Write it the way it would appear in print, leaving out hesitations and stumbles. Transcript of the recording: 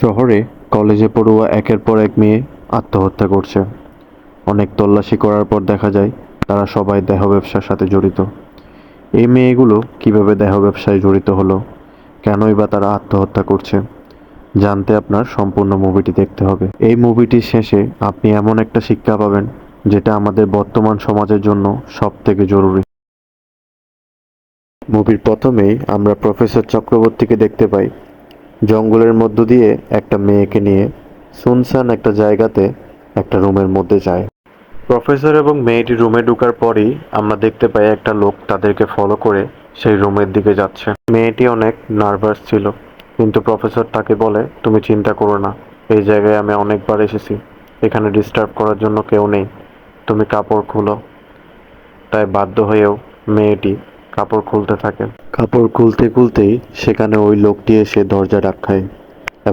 শহরে কলেজে পড়ুয়া একের পর এক মেয়ে আত্মহত্যা করছে। অনেক তল্লাশি করার পর দেখা যায় তারা সবাই দেহ ব্যবসার সাথে জড়িত। এই মেয়েগুলো কিভাবে দেহ ব্যবসায় জড়িত হলো, কেনই বা তারা আত্মহত্যা করছে, জানতে আপনার সম্পূর্ণ মুভিটি দেখতে হবে। এই মুভিটির শেষে আপনি এমন একটা শিক্ষা পাবেন যেটা আমাদের বর্তমান সমাজের জন্য সবথেকে জরুরি। মুভির প্রথমেই আমরা প্রফেসর চক্রবর্তীকে দেখতে পাই জঙ্গলের মধ্য দিয়ে একটা মেয়েকে নিয়ে সুনসান একটা জায়গাতে একটা রুমের মধ্যে যায়। প্রফেসর এবং মেয়েটি রুমে ঢোকার পরেই আমরা দেখতে পাই একটা লোক তাদেরকে ফলো করে সেই রুমের দিকে যাচ্ছে। মেয়েটি অনেক নার্ভাস ছিল, কিন্তু প্রফেসর তাকে বলে, তুমি চিন্তা করো না, এই জায়গায় আমি অনেকবার এসেছি, এখানে ডিস্টার্ব করার জন্য কেউ নেই, তুমি কাপড় খুলো। তাই বাধ্য হয়েও মেয়েটি কাপড় খুলতে থাকে। কাপড় খুলতে খুলতেই সেখানে ওই লোকটি এসে দরজা ধাক্কায়।